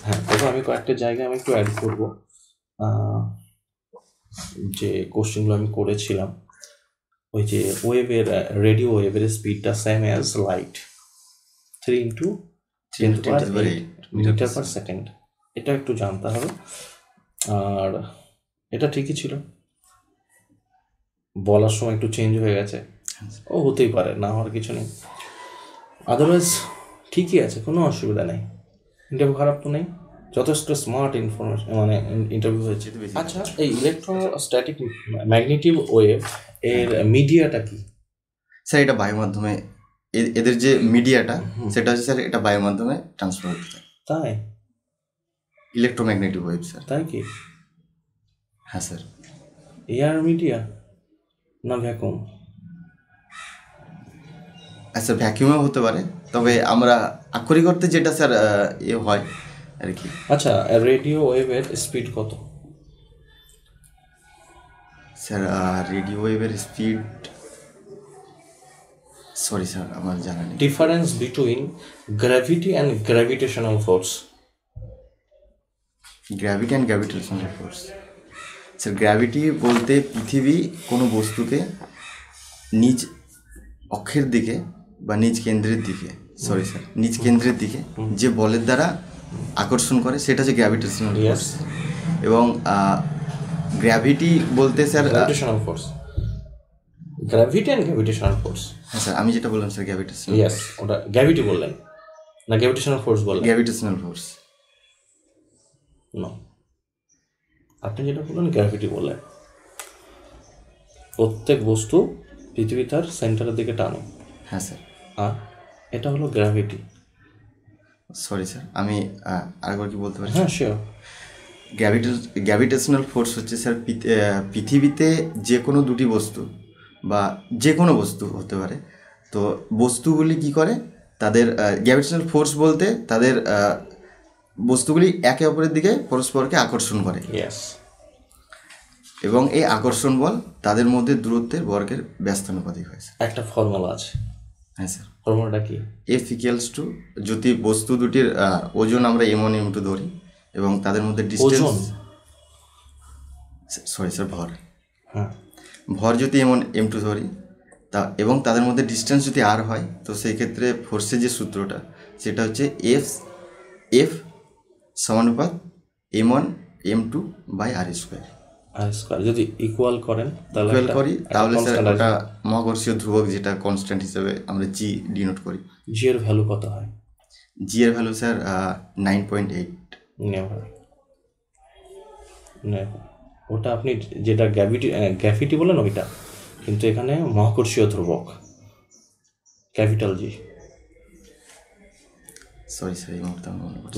হ্যাঁ, তবে আমি কয়েকটা জায়গায় আমি একটু অ্যাড করবো যে কোশ্চেনগুলো আমি করেছিলাম। ওই যে ওয়েভের রেডিও ওয়েভের স্পিডটা same as light, 3 × 10⁸ metre per second. এটা একটু জানতে হবে। আর এটা ঠিকই ছিল, বলার সময় একটু চেঞ্জ হয়ে গেছে, ও হতেই পারে, না হওয়ার কিছু নেই। আদারওয়াইজ ঠিকই আছে, কোনো অসুবিধা নেই। ইন্টারভিউ খারাপ তো নেই, যথেষ্ট স্মার্ট ইনফরমেশন মানে ইন্টারভিউ হয়েছে। আচ্ছা, এই ইলেকট্রোস্ট্যাটিক ম্যাগনেটিক ওয়েভ এর মিডিয়াটা কি? স্যার এটা বায়ুর মাধ্যমে, এদের যে মিডিয়াটা সেটা হচ্ছে স্যার এটা বায়ুর মাধ্যমে ট্রান্সফার হতে থাকে। তাই? Electromagnetic wave sir. তাই কি? হ্যাঁ স্যার। এয়ার মিডিয়া না ভ্যাকুয়াম? আচ্ছা, ভ্যাকিউমও হতে পারে, তবে আমরা আক্ষরিক অর্থে যেটা স্যার হয় আর কি। আচ্ছা, রেডিও ওয়েভের স্পিড কত? স্যার রেডিও ওয়েভের স্পিড, সরি স্যার আমার জানা নেই। Difference between gravity and gravitational force. Gravity and gravitational force. Sir gravity বলতে পৃথিবী কোনো বস্তুকে নিজ অক্ষের দিকে বা নিজ কেন্দ্রের দিকে, সরি স্যার নিজ কেন্দ্রের দিকে যে বলের দ্বারা আকর্ষণ করে সেটা হচ্ছে গ্র্যাভিটেশনাল ফোর্স। এবং গ্র্যাভিটি বলতে sir gravitational force, gravity and gravitational force. হ্যাঁ স্যার, আমি যেটা বললাম স্যার গ্র্যাভিটেশনাল। ইয়েস, ওটা গ্র্যাভিটি বললেন না গ্র্যাভিটেশনাল ফোর্স বললেন? Gravitational force. না, আপনি যেটা বললেন গ্র্যাভিটি বললেন। প্রত্যেক বস্তু পৃথিবী তার সেন্টারের দিকে টানে। হ্যাঁ স্যার। আর এটা হলো গ্র্যাভিটি। সরি স্যার, আমি আরেকবার কি বলতে পারি? হ্যাঁ শিওর। গ্র্যাভিটেশনাল ফোর্স হচ্ছে স্যার পৃথিবীতে যে কোনো দুটি বস্তু বা যে কোনো বস্তু হতে পারে, তো বস্তুগুলি কি করে, তাদের গ্র্যাভিটেশনাল ফোর্স বলতে তাদের বস্তুগুলি একে অপরের দিকে পরস্পরকে আকর্ষণ করে। ইয়েস। এবং এই আকর্ষণ বল তাদের মধ্যে দূরত্বের বর্গের ব্যস্তানুপাতিক হয়েছে। একটা ফর্মুলা আছে। হ্যাঁ স্যার। ফর্মুলাটা কি? F = যদি বস্তু দুটির ওজন আমরা m1 m2 ধরি এবং তাদের মধ্যে ডিস্টেন্স, সরি স্যার ভর, হ্যাঁ ভর যদি m1 m2 ধরি তা এবং তাদের মধ্যে ডিস্টেন্স যদি r হয়, তো সেই ক্ষেত্রে ফোর্সের যে সূত্রটা সেটা হচ্ছে F সমানুপাত m1 m2/r²। r² যদি ইকুয়াল করেন তাহলে স্যার ওটা মহাকর্ষীয় ধ্রুবক, যেটা কনস্ট্যান্ট হিসেবে আমরা g ডিনোট করি। g এর ভ্যালু কত হয়? g এর ভ্যালু স্যার 9.8। নেভার। ওটা আপনি যেটা গ্র্যাভিটি বলেন ওইটা, কিন্তু এখানে মহাকর্ষীয় ধ্রুবক ক্যাপিটাল জি। সরি স্যার, এই মুহূর্তে আমি মনে করছি।